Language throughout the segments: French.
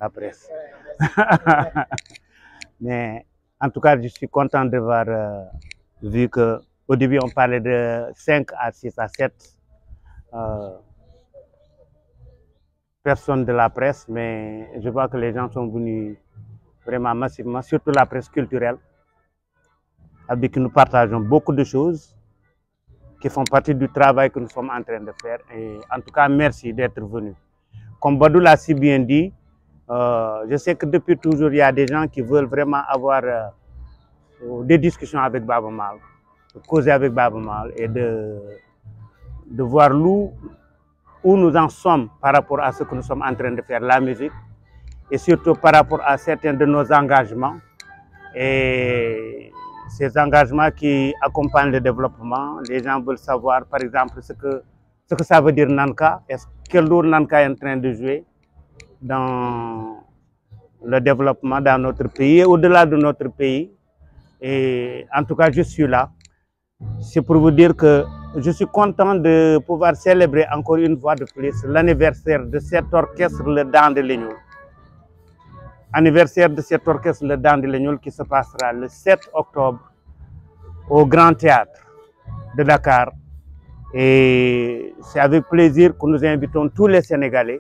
la presse. Mais en tout cas, je suis content de voir, vu qu'au début, on parlait de 5 à 6 à 7 personnes de la presse, mais je vois que les gens sont venus vraiment massivement, surtout la presse culturelle, avec qui nous partageons beaucoup de choses qui font partie du travail que nous sommes en train de faire. Et en tout cas, merci d'être venus. Comme Badou l'a si bien dit, je sais que depuis toujours, il y a des gens qui veulent vraiment avoir des discussions avec Baaba Maal, de causer avec Baaba Maal et de voir où nous en sommes par rapport à ce que nous sommes en train de faire, la musique, et surtout par rapport à certains de nos engagements. Et ces engagements qui accompagnent le développement, les gens veulent savoir, par exemple, ce que ça veut dire Nanka, quel rôle Nanka est en train de jouer dans le développement dans notre pays et au-delà de notre pays. Et en tout cas, je suis là. C'est pour vous dire que je suis content de pouvoir célébrer encore une fois de plus l'anniversaire de cet orchestre, le Daan de Lignoul. Anniversaire de cet orchestre, le Daan de Lignoul, qui se passera le 7 octobre au Grand Théâtre de Dakar. Et c'est avec plaisir que nous invitons tous les Sénégalais,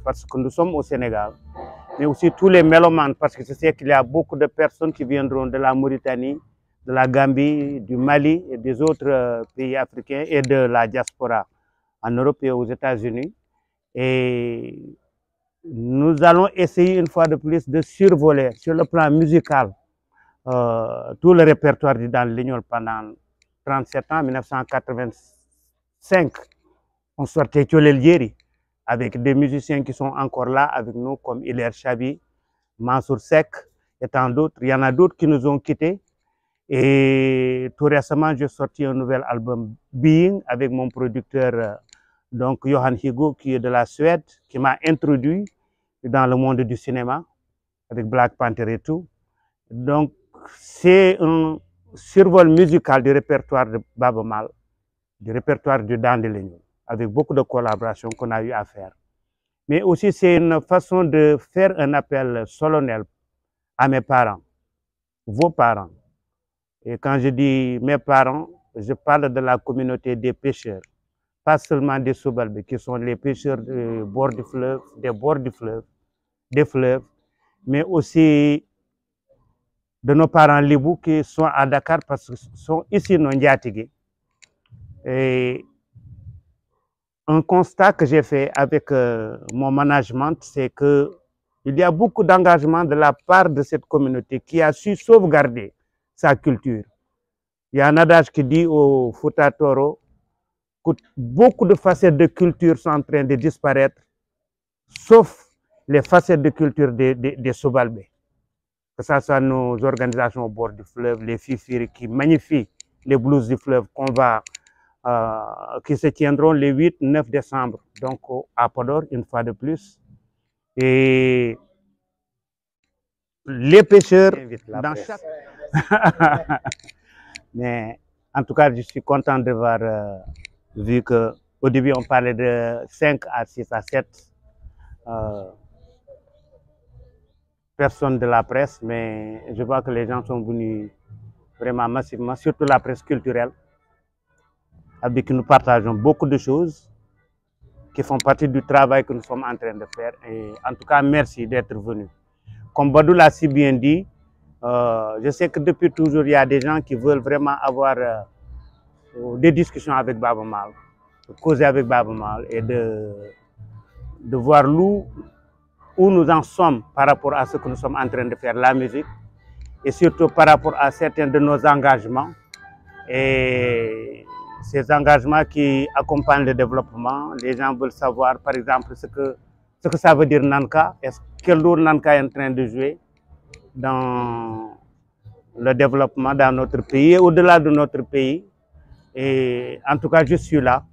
parce que nous sommes au Sénégal, mais aussi tous les mélomanes, parce que je sais qu'il y a beaucoup de personnes qui viendront de la Mauritanie, de la Gambie, du Mali et des autres pays africains et de la diaspora en Europe et aux États-Unis. Et nous allons essayer une fois de plus de survoler sur le plan musical tout le répertoire du Daan de Lignoul pendant 37 ans, 1985. On sortait Thiolel Diéry avec des musiciens qui sont encore là avec nous comme Hilaire Chabi, Mansour Seck et tant d'autres. Il y en a d'autres qui nous ont quittés. Et tout récemment, j'ai sorti un nouvel album Being avec mon producteur donc Johan Higo qui est de la Suède, qui m'a introduit dans le monde du cinéma avec Black Panther et tout. Donc c'est un survol musical du répertoire de Baaba Maal, du répertoire du Daan de Lignoul, avec beaucoup de collaborations qu'on a eu à faire. Mais aussi c'est une façon de faire un appel solennel à mes parents, vos parents. Et quand je dis mes parents, je parle de la communauté des pêcheurs, pas seulement des Soubalbé, qui sont les pêcheurs du bord du fleuve, des bords du fleuve, des fleuves, mais aussi de nos parents Libou qui sont à Dakar parce qu'ils sont ici non Ndiatigé. Et un constat que j'ai fait avec mon management, c'est qu'il y a beaucoup d'engagement de la part de cette communauté qui a su sauvegarder sa culture. Il y a un adage qui dit au Fouta Toro que beaucoup de facettes de culture sont en train de disparaître, sauf les facettes de culture des Soubalbé. Que ce soit nos organisations au bord du fleuve, les Fifiri qui magnifient les blues du fleuve qui se tiendront les 8-9 décembre, donc à Podor, une fois de plus. Et les pêcheurs dans chaque... Mais en tout cas, je suis content de voir, vu qu'au début, on parlait de 5 à 6 à 7 personnes de la presse, mais je vois que les gens sont venus vraiment massivement, surtout la presse culturelle, avec qui nous partageons beaucoup de choses qui font partie du travail que nous sommes en train de faire. Et en tout cas, merci d'être venus. Comme Badou l'a si bien dit, je sais que depuis toujours, il y a des gens qui veulent vraiment avoir des discussions avec Baaba Maal, de causer avec Baaba Maal et de voir où nous en sommes par rapport à ce que nous sommes en train de faire, la musique, et surtout par rapport à certains de nos engagements. Et ces engagements qui accompagnent le développement, les gens veulent savoir, par exemple, ce que ça veut dire Nanka, quel rôle Nanka est en train de jouer dans le développement dans notre pays et au-delà de notre pays. Et en tout cas, je suis là.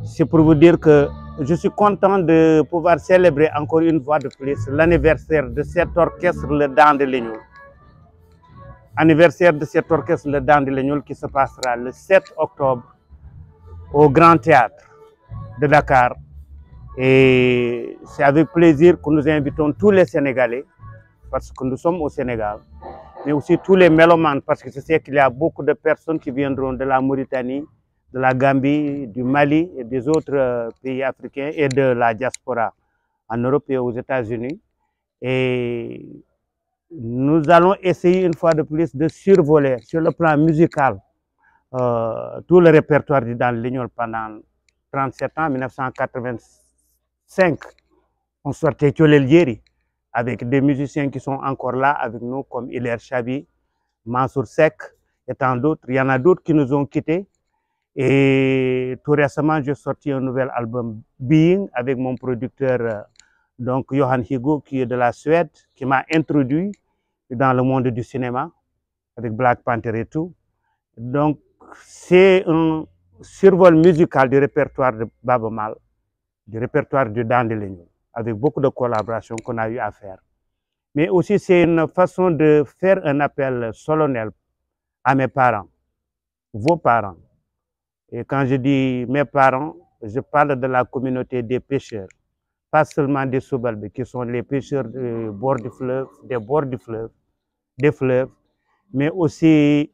C'est pour vous dire que je suis content de pouvoir célébrer encore une fois de plus l'anniversaire de cet orchestre, le Daan de Lignoul. Anniversaire de cet orchestre, le Daan de Lignoul, qui se passera le 7 octobre au Grand Théâtre de Dakar. Et c'est avec plaisir que nous invitons tous les Sénégalais, parce que nous sommes au Sénégal, mais aussi tous les mélomanes, parce que je sais qu'il y a beaucoup de personnes qui viendront de la Mauritanie, de la Gambie, du Mali et des autres pays africains et de la diaspora en Europe et aux États-Unis. Et nous allons essayer une fois de plus de survoler sur le plan musical tout le répertoire du Dan Lignol pendant 37 ans, 1985. On sortait Tcholel Yeri avec des musiciens qui sont encore là avec nous comme Hilaire Chabi, Mansour Seck et tant d'autres. Il y en a d'autres qui nous ont quittés. Et tout récemment, j'ai sorti un nouvel album Being avec mon producteur donc Johan Higo qui est de la Suède, qui m'a introduit dans le monde du cinéma avec Black Panther et tout. Donc c'est un survol musical du répertoire de Baaba Maal, du répertoire du Dan Lignol, avec beaucoup de collaborations qu'on a eu à faire. Mais aussi c'est une façon de faire un appel solennel à mes parents, vos parents. Et quand je dis mes parents, je parle de la communauté des pêcheurs, pas seulement des Sobalbé, qui sont les pêcheurs du bord du fleuve, des bords du fleuve, des fleuves, mais aussi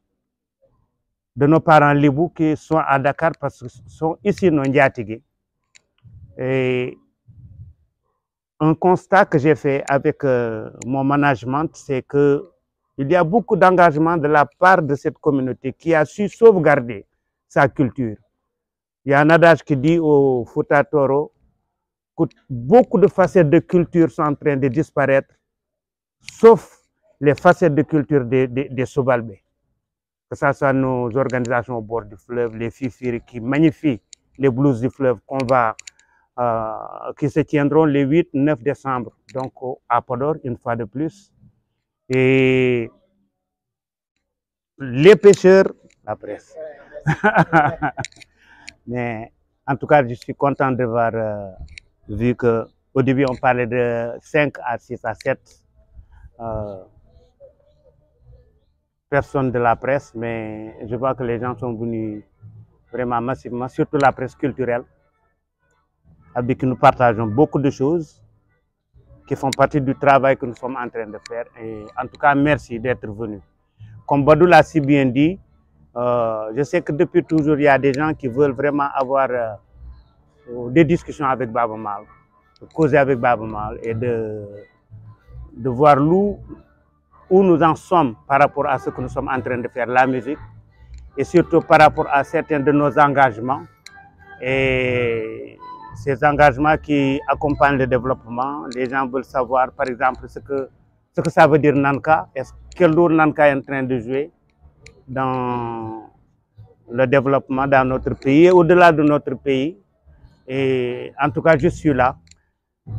de nos parents libous qui sont à Dakar parce qu'ils sont ici non Ndiatigé. Et un constat que j'ai fait avec mon management, c'est qu'il y a beaucoup d'engagement de la part de cette communauté qui a su sauvegarder sa culture. Il y a un adage qui dit au Fouta Toro que beaucoup de facettes de culture sont en train de disparaître, sauf les facettes de culture des Sobalbé. Que ce soit nos organisations au bord du fleuve, les Fifiri qui magnifient les blues du fleuve qui se tiendront le 8-9 décembre, donc à Podor, une fois de plus. Et les pêcheurs, la presse. Mais en tout cas, je suis content de voir, vu qu'au début, on parlait de 5 à 6 à 7 personnes de la presse, mais je vois que les gens sont venus vraiment massivement, surtout la presse culturelle, avec qui nous partageons beaucoup de choses qui font partie du travail que nous sommes en train de faire. Et en tout cas, merci d'être venu. Comme Badou l'a si bien dit, je sais que depuis toujours, il y a des gens qui veulent vraiment avoir des discussions avec Baaba Maal, de causer avec Baaba Maal et de voir où nous en sommes par rapport à ce que nous sommes en train de faire, la musique, et surtout par rapport à certains de nos engagements. Et ces engagements qui accompagnent le développement, les gens veulent savoir, par exemple, ce que ça veut dire Nanka, quel rôle Nanka est en train de jouer dans le développement dans notre pays et au-delà de notre pays. Et en tout cas, je suis là.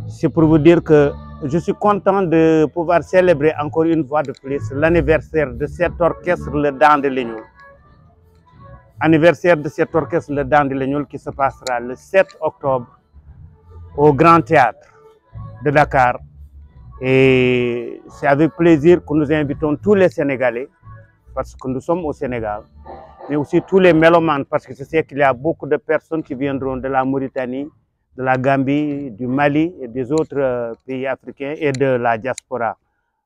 C'est pour vous dire que je suis content de pouvoir célébrer encore une fois de plus l'anniversaire de cet orchestre, le Dan Lignol. Anniversaire de cet orchestre, le Dan Lignol, qui se passera le 7 octobre au Grand Théâtre de Dakar. Et c'est avec plaisir que nous invitons tous les Sénégalais, parce que nous sommes au Sénégal, mais aussi tous les mélomanes, parce que je sais qu'il y a beaucoup de personnes qui viendront de la Mauritanie, de la Gambie, du Mali et des autres pays africains et de la diaspora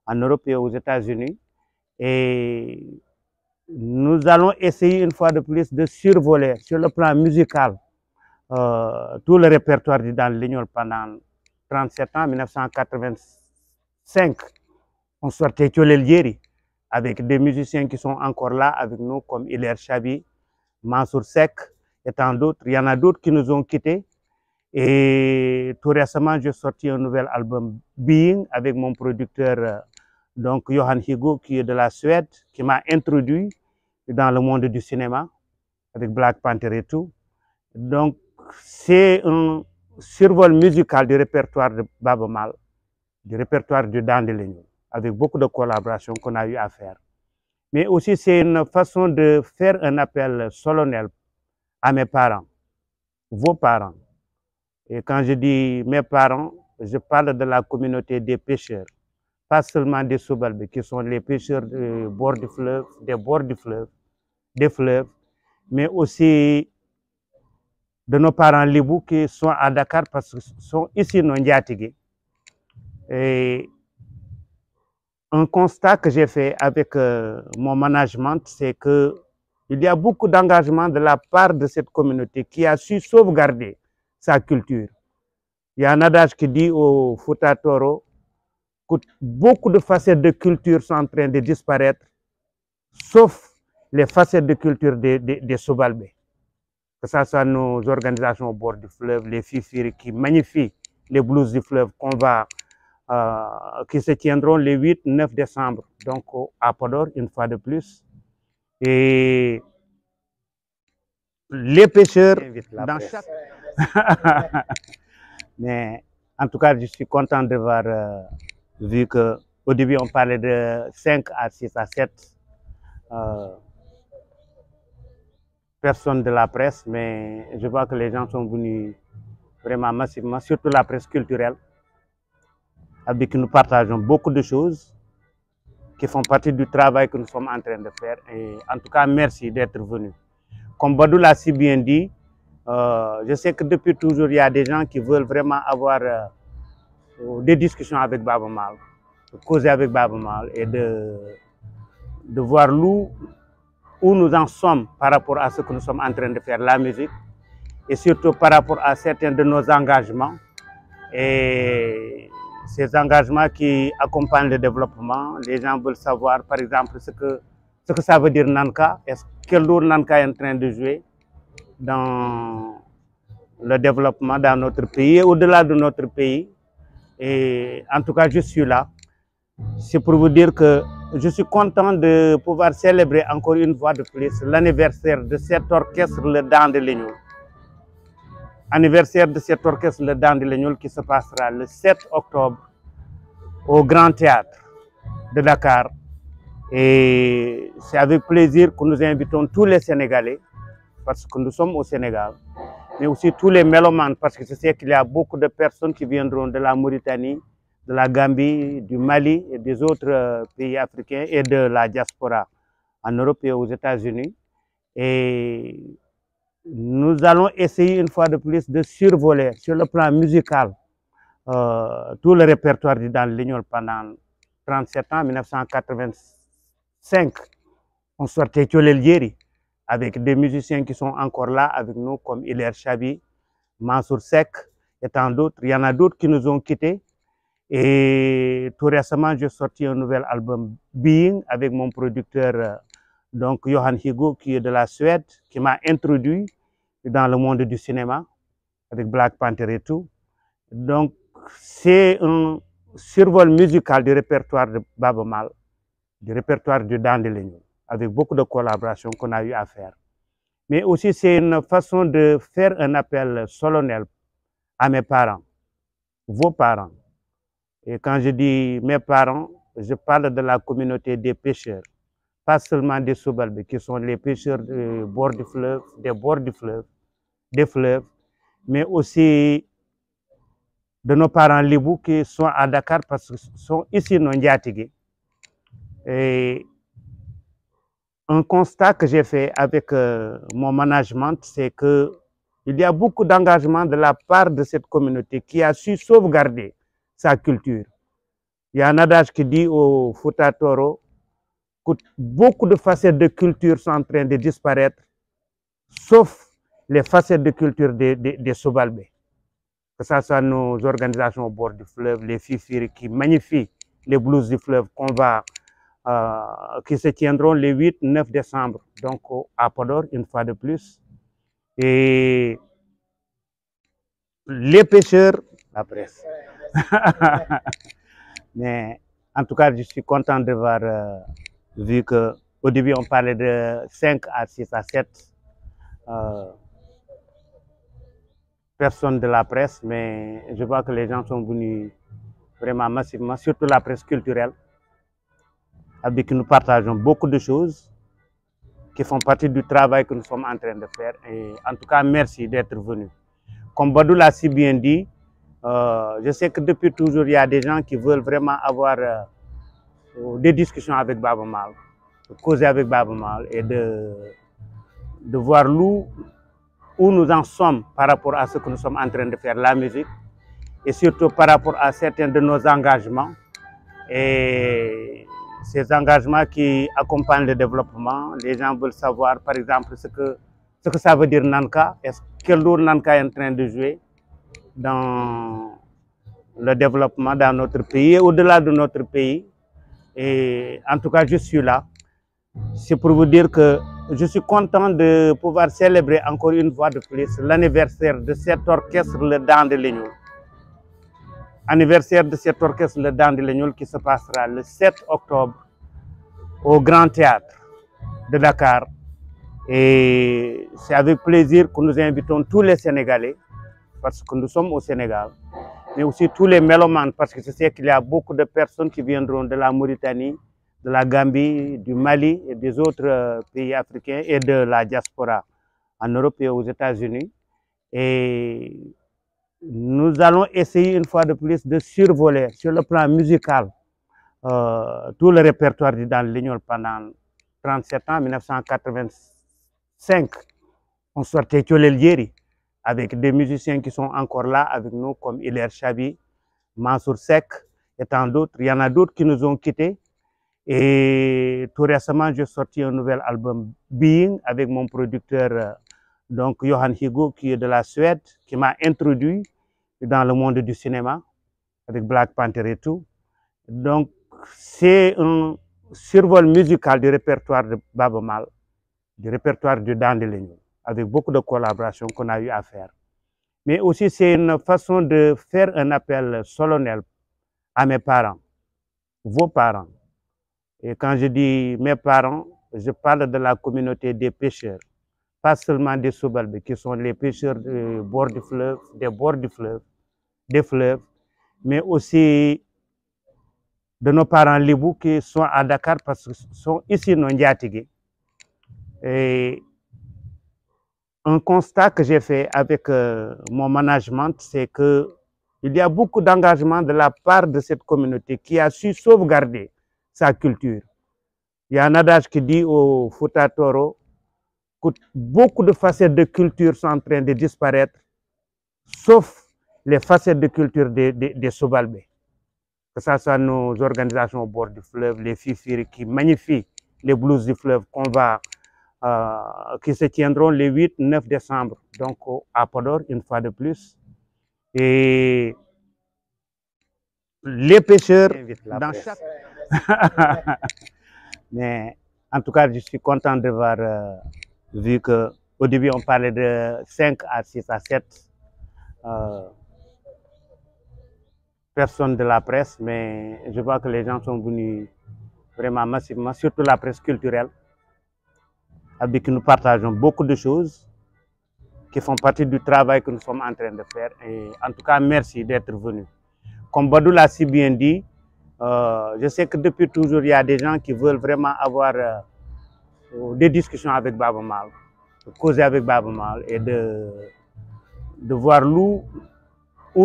en Europe et aux États-Unis. Et nous allons essayer une fois de plus de survoler sur le plan musical tout le répertoire du Dan Lignol pendant 37 ans, 1985. On sortait Tcholel Yeri avec des musiciens qui sont encore là avec nous comme Hilaire Chabi, Mansour Seck et tant d'autres. Il y en a d'autres qui nous ont quittés. Et tout récemment, j'ai sorti un nouvel album Being avec mon producteur donc Johan Higo qui est de la Suède, qui m'a introduit dans le monde du cinéma avec Black Panther et tout. Donc c'est un survol musical du répertoire de Baaba Maal, du répertoire du Dan Lignol, avec beaucoup de collaborations qu'on a eu à faire. Mais aussi c'est une façon de faire un appel solennel à mes parents, vos parents. Et quand je dis mes parents, je parle de la communauté des pêcheurs, pas seulement des Sobalbé, qui sont les pêcheurs du bord du fleuve, des bords du fleuve, des fleuves, mais aussi de nos parents libou qui sont à Dakar parce qu'ils sont ici nos Ndiatigui. Et un constat que j'ai fait avec mon management, c'est qu'il y a beaucoup d'engagement de la part de cette communauté qui a su sauvegarder sa culture. Il y a un adage qui dit au Fouta Toro que beaucoup de facettes de culture sont en train de disparaître, sauf les facettes de culture des Sobalbé. Que ce soit nos organisations au bord du fleuve, les Fifiri qui magnifient les blues du fleuve qui se tiendront les 8-9 décembre, donc à Podor, une fois de plus. Et les pêcheurs, dans chaque... Mais en tout cas, je suis content de voir, vu qu'au début, on parlait de 5 à 6 à 7 personnes de la presse, mais je vois que les gens sont venus vraiment massivement, surtout la presse culturelle, avec qui nous partageons beaucoup de choses qui font partie du travail que nous sommes en train de faire. Et en tout cas, merci d'être venu. Comme Badou l'a si bien dit, je sais que depuis toujours, il y a des gens qui veulent vraiment avoir des discussions avec Baaba Maal, de causer avec Baaba Maal et de voir où nous en sommes par rapport à ce que nous sommes en train de faire, la musique, et surtout par rapport à certains de nos engagements. Et ces engagements qui accompagnent le développement, les gens veulent savoir, par exemple, ce que ça veut dire Nanka, quel rôle Nanka est en train de jouer dans le développement dans notre pays et au-delà de notre pays. Et en tout cas, je suis là. C'est pour vous dire que je suis content de pouvoir célébrer encore une fois de plus l'anniversaire de cet orchestre, le Dent de Lignoul. Anniversaire de cet orchestre, le Dent de Lignoul, qui se passera le 7 octobre au Grand Théâtre de Dakar. Et c'est avec plaisir que nous invitons tous les Sénégalais, parce que nous sommes au Sénégal, mais aussi tous les mélomanes, parce que je sais qu'il y a beaucoup de personnes qui viendront de la Mauritanie, de la Gambie, du Mali et des autres pays africains et de la diaspora en Europe et aux États-Unis. Et nous allons essayer une fois de plus de survoler sur le plan musical tout le répertoire du Dent de Lignoul pendant 37 ans, 1985. On sortait Tcholel Djeri avec des musiciens qui sont encore là avec nous comme Hilaire Chabi, Mansour Seck et tant d'autres. Il y en a d'autres qui nous ont quittés. Et tout récemment, j'ai sorti un nouvel album Being avec mon producteur donc Johan Higo qui est de la Suède, qui m'a introduit dans le monde du cinéma avec Black Panther et tout. Donc c'est un survol musical du répertoire de Baaba Maal, du répertoire du Dent de Lignoul, avec beaucoup de collaborations qu'on a eu à faire. Mais aussi c'est une façon de faire un appel solennel à mes parents, vos parents. Et quand je dis mes parents, je parle de la communauté des pêcheurs, pas seulement des Sobalbé, qui sont les pêcheurs du bord du fleuve, des bords du fleuve, des fleuves, mais aussi de nos parents libou qui sont à Dakar parce qu'ils sont ici nos Ndiatigui. Et un constat que j'ai fait avec mon management, c'est qu'il y a beaucoup d'engagement de la part de cette communauté qui a su sauvegarder sa culture. Il y a un adage qui dit au Fouta Toro que beaucoup de facettes de culture sont en train de disparaître, sauf les facettes de culture des Sobalbé. Que ce soit nos organisations au bord du fleuve, les Fifiri qui magnifient les blues du fleuve qui se tiendront les 8-9 décembre, donc à Podor, une fois de plus. Et les pêcheurs, la presse. Mais en tout cas, je suis content de voir, vu qu'au début, on parlait de 5 à 6 à 7 personnes de la presse, mais je vois que les gens sont venus vraiment massivement, surtout la presse culturelle, avec qui nous partageons beaucoup de choses qui font partie du travail que nous sommes en train de faire. Et en tout cas, merci d'être venu. Comme Badou l'a si bien dit, je sais que depuis toujours, il y a des gens qui veulent vraiment avoir des discussions avec Baaba Maal, de causer avec Baaba Maal et de voir où nous en sommes par rapport à ce que nous sommes en train de faire, la musique, et surtout par rapport à certains de nos engagements, et ces engagements qui accompagnent le développement. Les gens veulent savoir, par exemple, ce que ça veut dire Nanka, quel rôle Nanka est en train de jouer dans le développement dans notre pays et au-delà de notre pays. Et en tout cas, je suis là. C'est pour vous dire que je suis content de pouvoir célébrer encore une fois de plus l'anniversaire de cet orchestre, le Dent de Lignoul. Anniversaire de cet orchestre, le Dent de Lignoul, qui se passera le 7 octobre au Grand Théâtre de Dakar. Et c'est avec plaisir que nous invitons tous les Sénégalais, parce que nous sommes au Sénégal, mais aussi tous les mélomanes, parce que je sais qu'il y a beaucoup de personnes qui viendront de la Mauritanie, de la Gambie, du Mali et des autres pays africains et de la diaspora en Europe et aux États-Unis. Et nous allons essayer une fois de plus de survoler sur le plan musical tout le répertoire du Dent de Lignoul pendant 37 ans, 1985. On sortait Tcholel Djeri avec des musiciens qui sont encore là avec nous comme Hilaire Chabi, Mansour Seck et tant d'autres. Il y en a d'autres qui nous ont quittés. Et tout récemment, j'ai sorti un nouvel album, Being, avec mon producteur donc Johan Higo, qui est de la Suède, qui m'a introduit dans le monde du cinéma, avec Black Panther et tout. Donc, c'est un survol musical du répertoire de Baaba Maal, du répertoire du Dent de Lignoul, avec beaucoup de collaborations qu'on a eu à faire. Mais aussi, c'est une façon de faire un appel solennel à mes parents, vos parents. Et quand je dis mes parents, je parle de la communauté des pêcheurs, pas seulement des Sobalbé, qui sont les pêcheurs des bords du fleuve, des fleuves, mais aussi de nos parents Libou qui sont à Dakar parce qu'ils sont ici non Ndiatigé. Et un constat que j'ai fait avec mon management, c'est qu'il y a beaucoup d'engagement de la part de cette communauté qui a su sauvegarder sa culture. Il y a un adage qui dit au Fouta Toro que beaucoup de facettes de culture sont en train de disparaître, sauf les facettes de culture des Sobalbé. Que ce soit nos organisations au bord du fleuve, les Fifiri qui magnifient les blues du fleuve qui se tiendront le 8-9 décembre, donc à Podor, une fois de plus. Et les pêcheurs dans chaque... Mais en tout cas, je suis content de voir, vu qu'au début, on parlait de 5 à 6 à 7 personnes de la presse, mais je vois que les gens sont venus vraiment massivement, surtout la presse culturelle, avec qui nous partageons beaucoup de choses qui font partie du travail que nous sommes en train de faire. Et en tout cas, merci d'être venus. Comme Badou l'a si bien dit, je sais que depuis toujours, il y a des gens qui veulent vraiment avoir des discussions avec Baaba Maal, de causer avec Baaba Maal et de voir où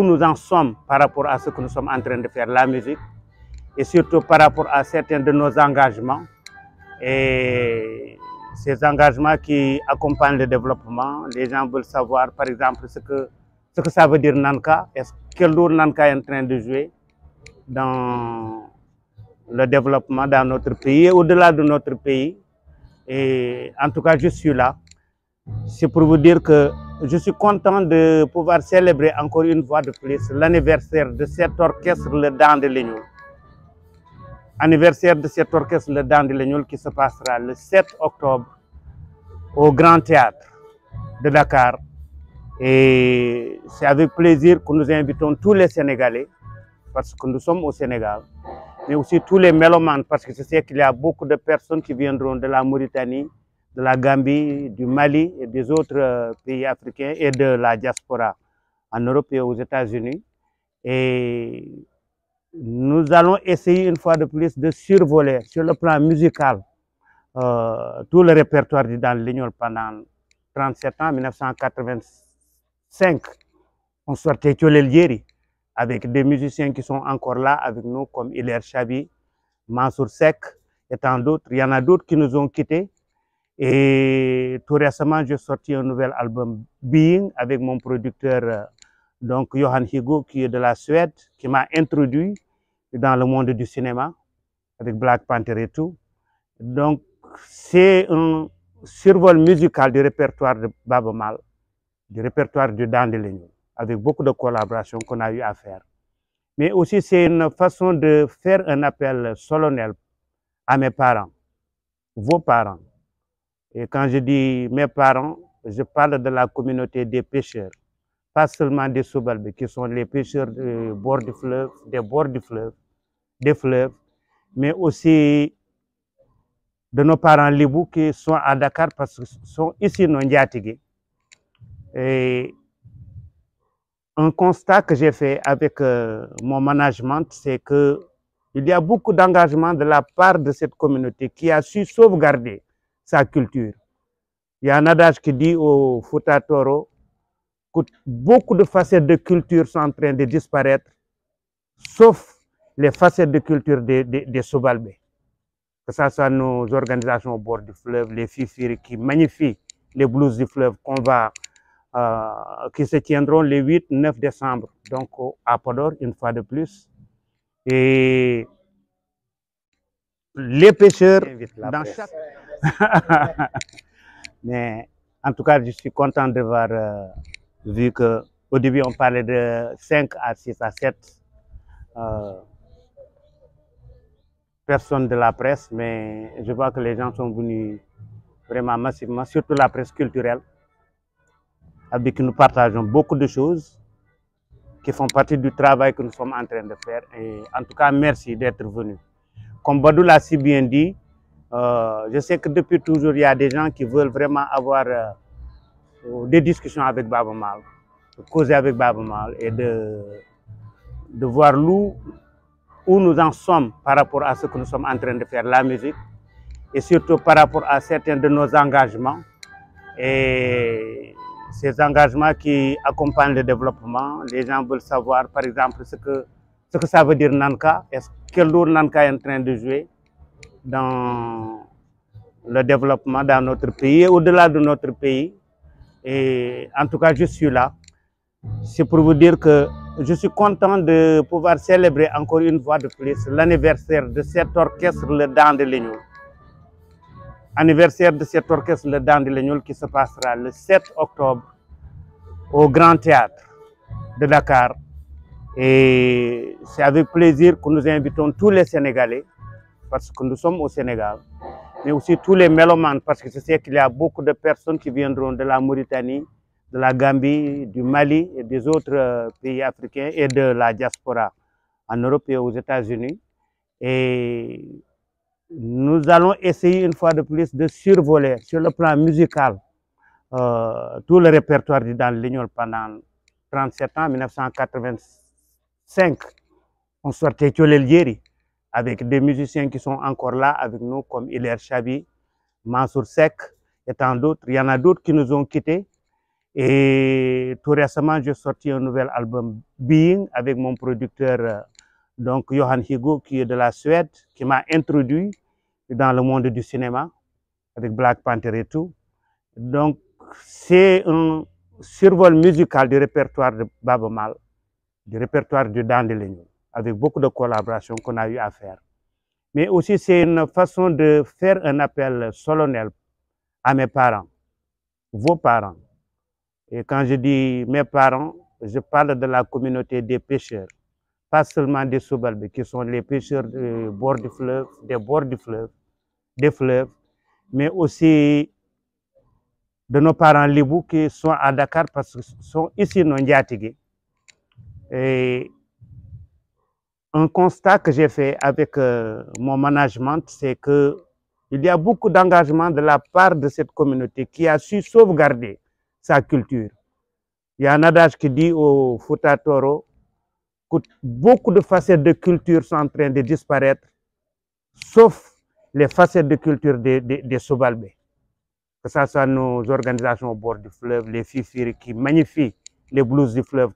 nous en sommes par rapport à ce que nous sommes en train de faire, la musique, et surtout par rapport à certains de nos engagements. Et ces engagements qui accompagnent le développement. Les gens veulent savoir, par exemple, ce que ça veut dire Nanka, quel rôle Nanka est en train de jouer dans le développement dans notre pays et au-delà de notre pays. Et en tout cas, je suis là. C'est pour vous dire que je suis content de pouvoir célébrer encore une fois de plus l'anniversaire de cet orchestre, le Dent de Lignoul. Anniversaire de cet orchestre, le Dent de Lignoul, qui se passera le 7 octobre au Grand Théâtre de Dakar. Et c'est avec plaisir que nous invitons tous les Sénégalais, parce que nous sommes au Sénégal, mais aussi tous les mélomanes, parce que je sais qu'il y a beaucoup de personnes qui viendront de la Mauritanie, de la Gambie, du Mali et des autres pays africains et de la diaspora en Europe et aux États-Unis. Et nous allons essayer une fois de plus de survoler sur le plan musical tout le répertoire du Dent de Lignoul pendant 37 ans, 1985. On sortait Tcholel Djeri avec des musiciens qui sont encore là avec nous comme Hilaire Chabi, Mansour Seck et tant d'autres. Il y en a d'autres qui nous ont quittés. Et tout récemment, j'ai sorti un nouvel album, Being, avec mon producteur, donc Johan Higo, qui est de la Suède, qui m'a introduit dans le monde du cinéma, avec Black Panther et tout. Donc, c'est un survol musical du répertoire de Baaba Maal, du répertoire du Dande Leñol, avec beaucoup de collaborations qu'on a eu à faire. Mais aussi, c'est une façon de faire un appel solennel à mes parents, vos parents. Et quand je dis mes parents, je parle de la communauté des pêcheurs, pas seulement des Soubalbé, qui sont les pêcheurs des bords du fleuve, des fleuves, mais aussi de nos parents libous qui sont à Dakar parce qu'ils sont ici nos Ndiatigé. Et un constat que j'ai fait avec mon management, c'est qu'il y a beaucoup d'engagement de la part de cette communauté qui a su sauvegarder sa culture. Il y a un adage qui dit au Fouta Toro que beaucoup de facettes de culture sont en train de disparaître, sauf les facettes de culture des Soubalbé. Que ce soit nos organisations au bord du fleuve, les Fifiri qui magnifient les blues du fleuve qui se tiendront les 8-9 décembre, donc à Podor, une fois de plus. Et les pêcheurs, dans chaque... Mais en tout cas, je suis content de voir, vu qu'au début, on parlait de 5 à 6 à 7 personnes de la presse, mais je vois que les gens sont venus vraiment massivement, surtout la presse culturelle, avec qui nous partageons beaucoup de choses qui font partie du travail que nous sommes en train de faire. Et en tout cas, merci d'être venu. Comme Badou l'a si bien dit, je sais que depuis toujours, il y a des gens qui veulent vraiment avoir des discussions avec Baaba Maal, de causer avec Baaba Maal et de voir où nous en sommes par rapport à ce que nous sommes en train de faire, la musique, et surtout par rapport à certains de nos engagements. Et ces engagements qui accompagnent le développement, les gens veulent savoir, par exemple, ce que ça veut dire Nanka, quel rôle Nanka est en train de jouer dans le développement dans notre pays et au-delà de notre pays. Et en tout cas, je suis là. C'est pour vous dire que je suis content de pouvoir célébrer encore une fois de plus l'anniversaire de cet orchestre, le Dande Leñol. Anniversaire de cet orchestre, le Dande Leñol, qui se passera le 7 octobre au Grand Théâtre de Dakar. Et c'est avec plaisir que nous invitons tous les Sénégalais, parce que nous sommes au Sénégal, mais aussi tous les mélomanes, parce que je sais qu'il y a beaucoup de personnes qui viendront de la Mauritanie, de la Gambie, du Mali et des autres pays africains et de la diaspora en Europe et aux États-Unis. Et nous allons essayer une fois de plus de survoler sur le plan musical tout le répertoire du Dande Leñol pendant 37 ans, 1985. On sortait Tcholel Djeri avec des musiciens qui sont encore là avec nous, comme Hilaire Chabi, Mansour Seck et tant d'autres. Il y en a d'autres qui nous ont quittés. Et tout récemment, j'ai sorti un nouvel album, Being, avec mon producteur, donc Johan Higo, qui est de la Suède, qui m'a introduit dans le monde du cinéma, avec Black Panther et tout. Donc, c'est un survol musical du répertoire de Baaba Maal, du répertoire du Dande Leñol, avec beaucoup de collaborations qu'on a eu à faire. Mais aussi, c'est une façon de faire un appel solennel à mes parents, vos parents. Et quand je dis mes parents, je parle de la communauté des pêcheurs, pas seulement des Soubalbé, qui sont les pêcheurs des bords du fleuve, des fleuves, mais aussi de nos parents libous qui sont à Dakar parce qu'ils sont ici nos Ndiatigé. Et un constat que j'ai fait avec mon management, c'est qu'il y a beaucoup d'engagement de la part de cette communauté qui a su sauvegarder sa culture. Il y a un adage qui dit au Fouta Toro que beaucoup de facettes de culture sont en train de disparaître, sauf les facettes de culture des Soubalbé. Que ce soit nos organisations au bord du fleuve, les Fifiri qui magnifient les blues du fleuve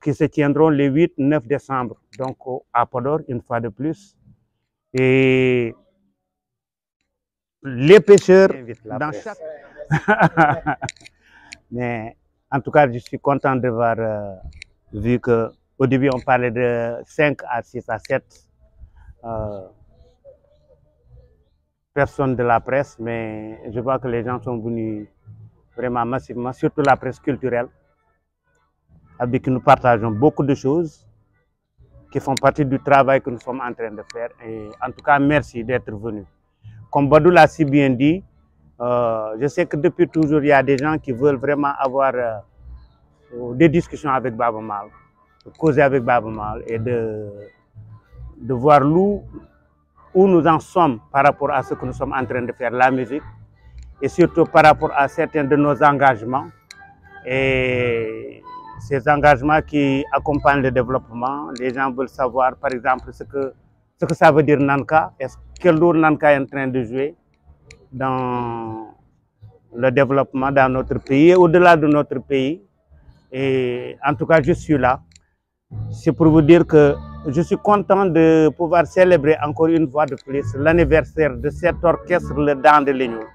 qui se tiendront les 8-9 décembre, donc à Podor, une fois de plus. Et les pêcheurs dans chaque... Mais en tout cas, je suis content de voir, vu qu'au début, on parlait de 5 à 6 à 7 personnes de la presse, mais je vois que les gens sont venus vraiment massivement, surtout la presse culturelle, avec qui nous partageons beaucoup de choses qui font partie du travail que nous sommes en train de faire. Et en tout cas, merci d'être venus. Comme Badou l'a si bien dit, je sais que depuis toujours, il y a des gens qui veulent vraiment avoir des discussions avec Baaba Maal, de causer avec Baaba Maal et de voir où nous en sommes par rapport à ce que nous sommes en train de faire, la musique, et surtout par rapport à certains de nos engagements. Et ces engagements qui accompagnent le développement, les gens veulent savoir, par exemple, ce que ça veut dire Nanka, quel rôle Nanka est en train de jouer dans le développement dans notre pays et au-delà de notre pays. Et en tout cas, je suis là. C'est pour vous dire que je suis content de pouvoir célébrer encore une fois de plus l'anniversaire de cet orchestre, le Daan de Lignoul.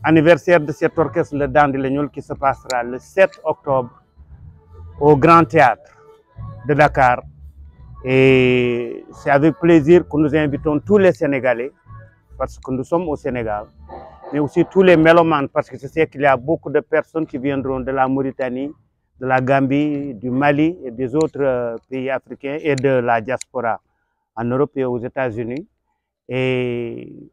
Anniversaire de cet orchestre, le Daan de Lignoul, qui se passera le 7 octobre au Grand Théâtre de Dakar. Et c'est avec plaisir que nous invitons tous les Sénégalais, parce que nous sommes au Sénégal, mais aussi tous les mélomanes, parce que je sais qu'il y a beaucoup de personnes qui viendront de la Mauritanie, de la Gambie, du Mali et des autres pays africains et de la diaspora en Europe et aux États-Unis. Et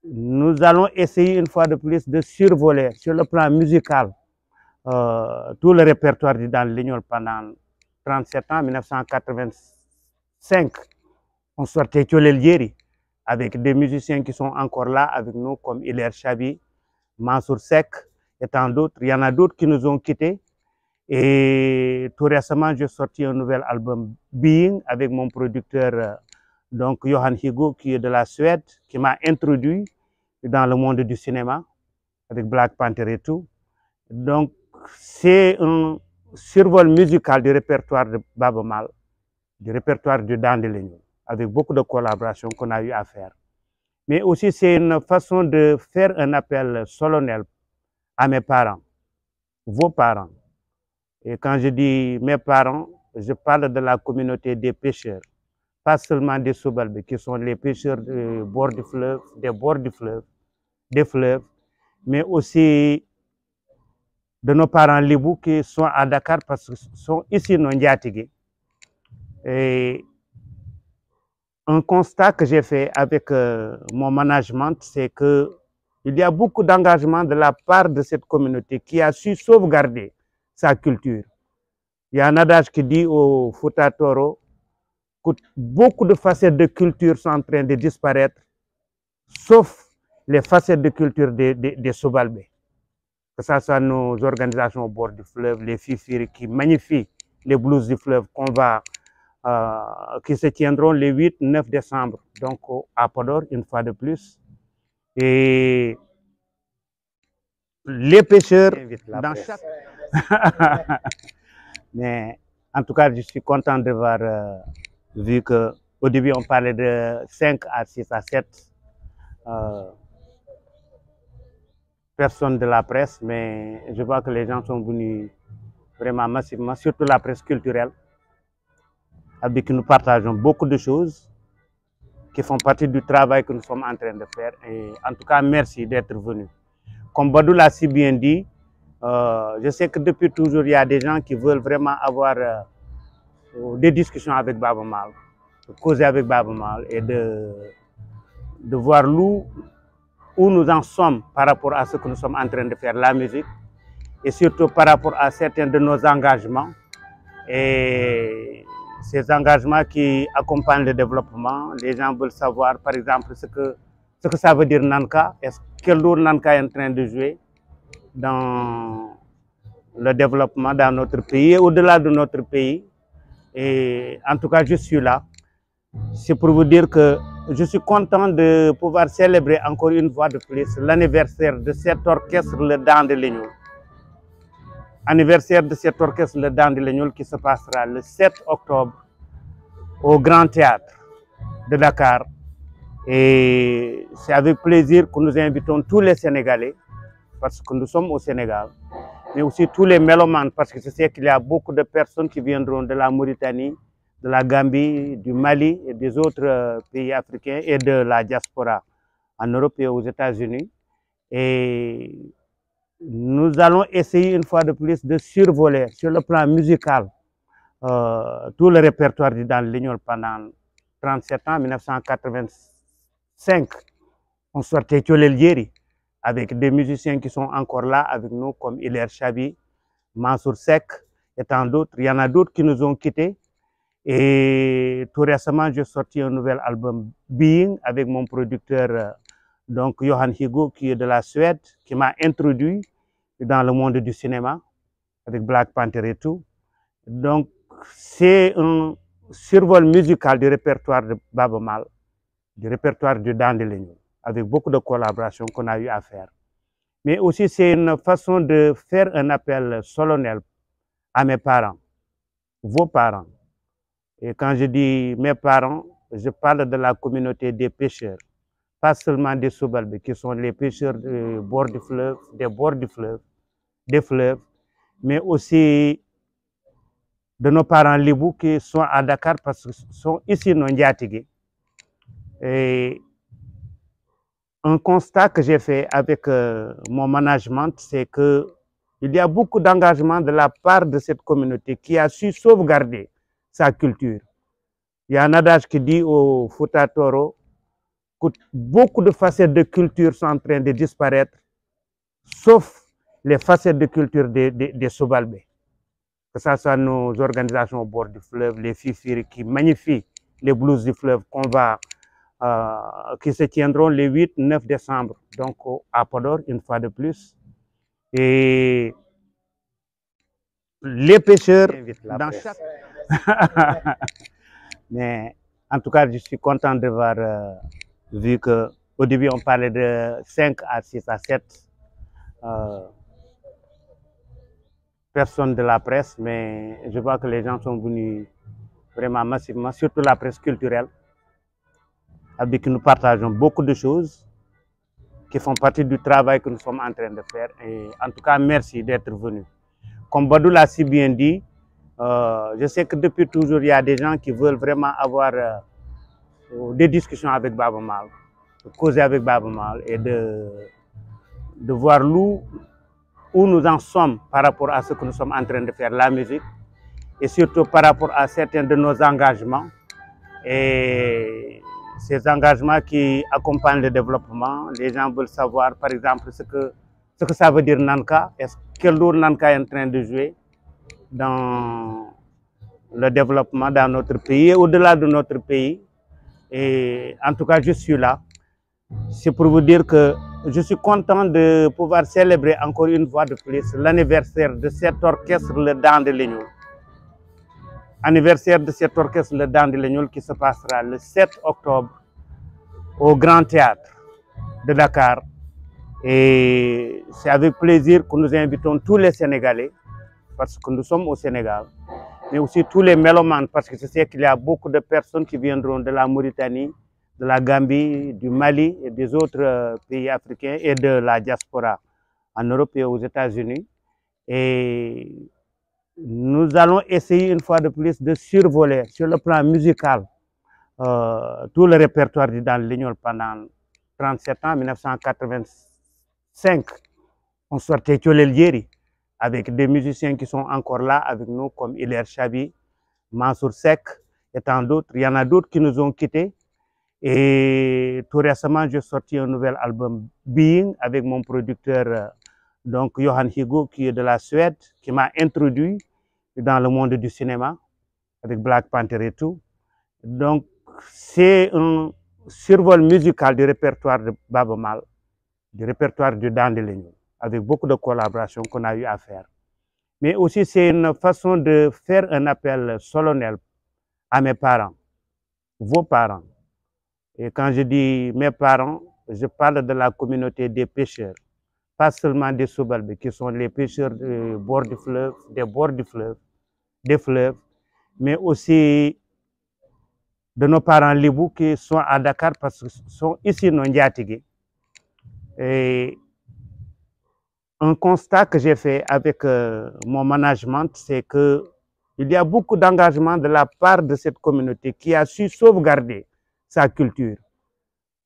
nous allons essayer une fois de plus de survoler sur le plan musical tout le répertoire du Daan de Lignoul pendant 37 ans, 1985. On sortait Thiolel Diéry avec des musiciens qui sont encore là avec nous comme Hilaire Chabi, Mansour Seck et tant d'autres. Il y en a d'autres qui nous ont quittés. Et tout récemment, j'ai sorti un nouvel album, Being, avec mon producteur donc Johan Higo, qui est de la Suède, qui m'a introduit dans le monde du cinéma, avec Black Panther et tout. Donc, c'est un survol musical du répertoire de Baaba Maal, du répertoire du Daan de Lignoul, avec beaucoup de collaborations qu'on a eu à faire. Mais aussi, c'est une façon de faire un appel solennel à mes parents, vos parents. Et quand je dis mes parents, je parle de la communauté des pêcheurs, pas seulement des Sobalbé, qui sont les pêcheurs des bords du fleuve, des fleuves, mais aussi de nos parents Libou qui sont à Dakar parce qu'ils sont ici non Ndiatigé. Et un constat que j'ai fait avec mon management, c'est qu'il y a beaucoup d'engagement de la part de cette communauté qui a su sauvegarder sa culture. Il y a un adage qui dit au Fouta Toro que beaucoup de facettes de culture sont en train de disparaître, sauf les facettes de culture des Sobalbé. Que ce soit nos organisations au bord du fleuve, les Fifiri qui magnifient les blues du fleuve qui se tiendront le 8-9 décembre, donc à Podor, une fois de plus. Et les pêcheurs dans chaque... Mais en tout cas, je suis content de voir, vu qu'au début, on parlait de 5 à 6 à 7 personnes de la presse, mais je vois que les gens sont venus vraiment massivement, surtout la presse culturelle, avec qui nous partageons beaucoup de choses qui font partie du travail que nous sommes en train de faire. Et en tout cas, merci d'être venus. Comme Badou l'a si bien dit, je sais que depuis toujours, il y a des gens qui veulent vraiment avoir des discussions avec Baaba Maal, de causer avec Baaba Maal et de voir où nous en sommes par rapport à ce que nous sommes en train de faire, la musique, et surtout par rapport à certains de nos engagements. Et ces engagements qui accompagnent le développement, les gens veulent savoir, par exemple, ce que ça veut dire Nanka, quel rôle Nanka est en train de jouer dans le développement dans notre pays et au-delà de notre pays. Et en tout cas, je suis là. C'est pour vous dire que je suis content de pouvoir célébrer encore une fois de plus l'anniversaire de cet orchestre, le Daan de Lignoul. Anniversaire de cet orchestre, le Daan de Lignoul, qui se passera le 7 octobre au Grand Théâtre de Dakar. Et c'est avec plaisir que nous invitons tous les Sénégalais, parce que nous sommes au Sénégal, mais aussi tous les mélomanes, parce que je sais qu'il y a beaucoup de personnes qui viendront de la Mauritanie, de la Gambie, du Mali et des autres pays africains et de la diaspora en Europe et aux États-Unis. Et nous allons essayer une fois de plus de survoler sur le plan musical tout le répertoire du Dan Lignol pendant 37 ans, 1985. On sortait Tcholel Yeri avec des musiciens qui sont encore là avec nous comme Hilaire Chabi, Mansour Seck et tant d'autres. Il y en a d'autres qui nous ont quittés. Et tout récemment, j'ai sorti un nouvel album Being avec mon producteur donc Johan Higo qui est de la Suède, qui m'a introduit dans le monde du cinéma avec Black Panther et tout. Donc c'est un survol musical du répertoire de Baaba Maal, du répertoire du Dande Leñol, avec beaucoup de collaborations qu'on a eu à faire. Mais aussi c'est une façon de faire un appel solennel à mes parents, vos parents. Et quand je dis mes parents, je parle de la communauté des pêcheurs, pas seulement des Soubalbé, qui sont les pêcheurs des bords du fleuve, des fleuves, mais aussi de nos parents libous qui sont à Dakar parce qu'ils sont ici nos Ndiatigé. Et un constat que j'ai fait avec mon management, c'est qu'il y a beaucoup d'engagement de la part de cette communauté qui a su sauvegarder sa culture. Il y a un adage qui dit au Fouta Toro que beaucoup de facettes de culture sont en train de disparaître, sauf les facettes de culture des Soubalbé. Que ce soit nos organisations au bord du fleuve, les Fifiri qui magnifient les blues du fleuve qui se tiendront les 8-9 décembre, donc à Podor, une fois de plus. Et les pêcheurs, dans chaque... Mais en tout cas, je suis content de voir, vu qu'au début, on parlait de 5 à 6 à 7 personnes de la presse, mais je vois que les gens sont venus vraiment massivement, surtout la presse culturelle, avec qui nous partageons beaucoup de choses qui font partie du travail que nous sommes en train de faire. Et en tout cas, merci d'être venu. Comme Badou l'a si bien dit, je sais que depuis toujours, il y a des gens qui veulent vraiment avoir des discussions avec Baaba Maal, de causer avec Baaba Maal et de voir où nous en sommes par rapport à ce que nous sommes en train de faire, la musique, et surtout par rapport à certains de nos engagements. Et ces engagements qui accompagnent le développement, les gens veulent savoir, par exemple, ce que ça veut dire Nanka, quel rôle Nanka est en train de jouer dans le développement dans notre pays et au-delà de notre pays. Et en tout cas, je suis là. C'est pour vous dire que je suis content de pouvoir célébrer encore une fois de plus l'anniversaire de cet orchestre, le Dande Leñol. Anniversaire de cet orchestre, le Dande Leñol, qui se passera le 7 octobre au Grand Théâtre de Dakar. Et c'est avec plaisir que nous invitons tous les Sénégalais, parce que nous sommes au Sénégal, mais aussi tous les mélomanes, parce que je sais qu'il y a beaucoup de personnes qui viendront de la Mauritanie, de la Gambie, du Mali et des autres pays africains et de la diaspora en Europe et aux États-Unis. Et nous allons essayer une fois de plus de survoler sur le plan musical tout le répertoire du Dan Lignol pendant 37 ans, 1985. On sortait Tcholel Yeri avec des musiciens qui sont encore là avec nous comme Hilaire Chabi, Mansour Seck et tant d'autres. Il y en a d'autres qui nous ont quittés. Et tout récemment, j'ai sorti un nouvel album Being avec mon producteur donc Johan Higo qui est de la Suède, qui m'a introduit dans le monde du cinéma avec Black Panther et tout. Donc c'est un survol musical du répertoire de Baaba Maal, du répertoire du Dande Leñol, avec beaucoup de collaborations qu'on a eu à faire. Mais aussi c'est une façon de faire un appel solennel à mes parents, vos parents. Et quand je dis mes parents, je parle de la communauté des pêcheurs, pas seulement des Soubalbé, qui sont les pêcheurs des bords du fleuve, des fleuves, mais aussi de nos parents lébou qui sont à Dakar parce qu'ils sont ici non Ndiatigui. Et un constat que j'ai fait avec mon management, c'est qu'il y a beaucoup d'engagement de la part de cette communauté qui a su sauvegarder sa culture.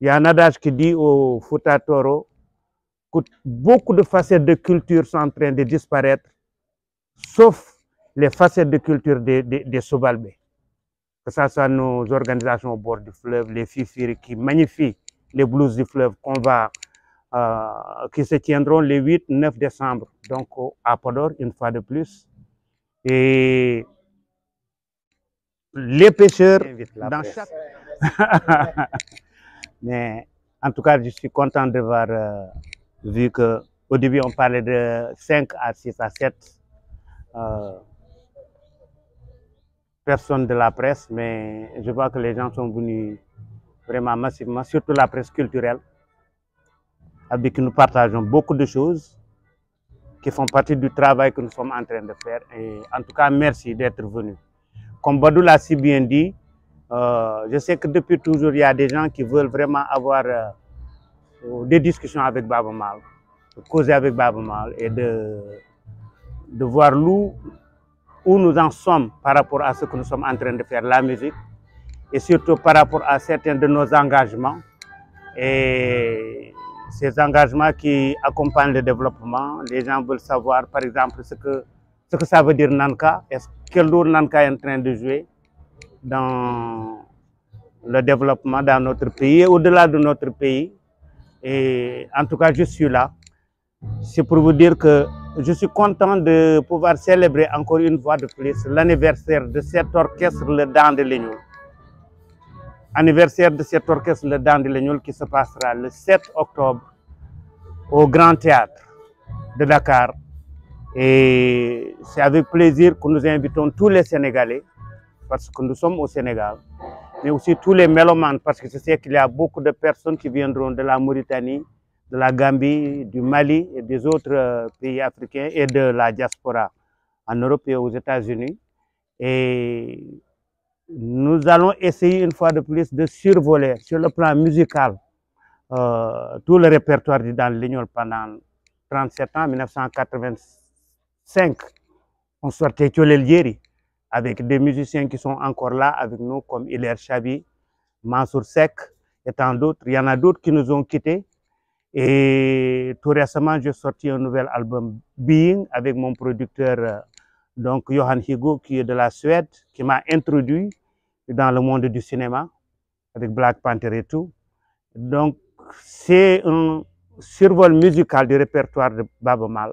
Il y a un adage qui dit au Fouta Toro que beaucoup de facettes de culture sont en train de disparaître, sauf les facettes de culture des Sobalbé. Que ce soit nos organisations au bord du fleuve, les Fifiri qui magnifient les blues du fleuve qui se tiendront les 8-9 décembre, donc à Podor, une fois de plus. Et les pêcheurs, dans chaque... Mais en tout cas, je suis content de voir, vu qu'au début, on parlait de 5 à 6 à 7 personnes de la presse, mais je vois que les gens sont venus vraiment massivement, surtout la presse culturelle, avec qui nous partageons beaucoup de choses qui font partie du travail que nous sommes en train de faire. Et en tout cas, merci d'être venu. Comme Badou l'a si bien dit, je sais que depuis toujours, il y a des gens qui veulent vraiment avoir des discussions avec Baaba Maal, de causer avec Baaba Maal et de voir où nous en sommes par rapport à ce que nous sommes en train de faire, la musique, et surtout par rapport à certains de nos engagements. Et ces engagements qui accompagnent le développement, les gens veulent savoir, par exemple, ce que ça veut dire Nanka, quel rôle Nanka est en train de jouer dans le développement dans notre pays et au-delà de notre pays. Et en tout cas, je suis là. C'est pour vous dire que je suis content de pouvoir célébrer encore une fois de plus l'anniversaire de cet orchestre, le Dent de Lignoul. Anniversaire de cet orchestre, le Dent de Lignoul, qui se passera le 7 octobre au Grand Théâtre de Dakar. Et c'est avec plaisir que nous invitons tous les Sénégalais, parce que nous sommes au Sénégal, mais aussi tous les mélomanes, parce que je sais qu'il y a beaucoup de personnes qui viendront de la Mauritanie, de la Gambie, du Mali et des autres pays africains et de la diaspora en Europe et aux États-Unis. Et nous allons essayer une fois de plus de survoler sur le plan musical tout le répertoire du Dent de Lignoul pendant 37 ans, 1985. On sortait Tcholel Yeri avec des musiciens qui sont encore là avec nous comme Hilaire Chabi, Mansour Seck et tant d'autres. Il y en a d'autres qui nous ont quittés. Et tout récemment, j'ai sorti un nouvel album Being avec mon producteur donc Johan Higo qui est de la Suède, qui m'a introduit dans le monde du cinéma avec Black Panther et tout. Donc c'est un survol musical du répertoire de Baaba Maal,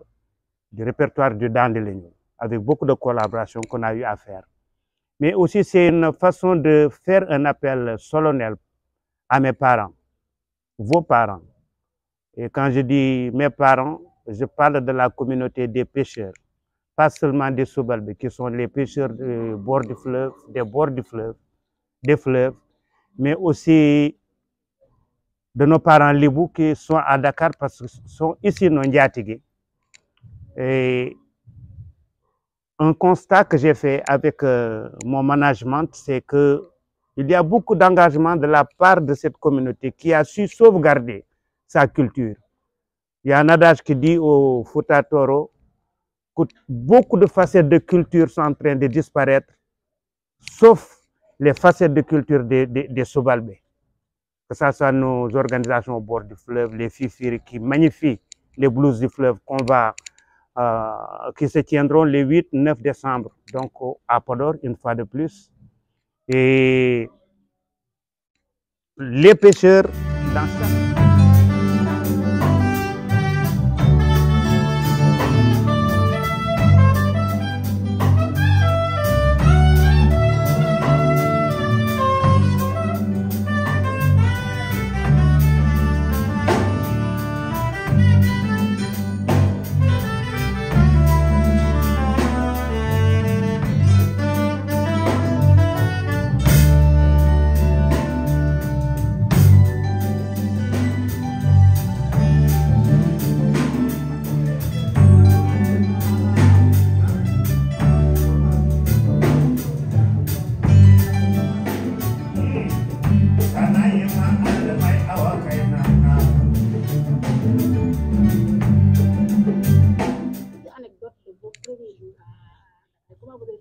du répertoire du Dent de Lignoul, avec beaucoup de collaborations qu'on a eu à faire. Mais aussi c'est une façon de faire un appel solennel à mes parents, vos parents. Et quand je dis mes parents, je parle de la communauté des pêcheurs, pas seulement des Sobalbé, qui sont les pêcheurs du bord du fleuve, des bords du fleuve, des fleuves, mais aussi de nos parents lébou qui sont à Dakar parce qu'ils sont ici non Ndiatigui. Et un constat que j'ai fait avec mon management, c'est qu'il y a beaucoup d'engagement de la part de cette communauté qui a su sauvegarder sa culture. Il y a un adage qui dit au Fouta Toro que beaucoup de facettes de culture sont en train de disparaître, sauf les facettes de culture des Sobalbé. Que ce soit nos organisations au bord du fleuve, les Fifiri qui magnifient les blues du fleuve qui se tiendront les 8-9 décembre, donc à Podor, une fois de plus. Et les pêcheurs dans chaque...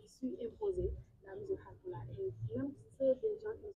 su imposer la musique Haalpulaar et même ceux des gens qui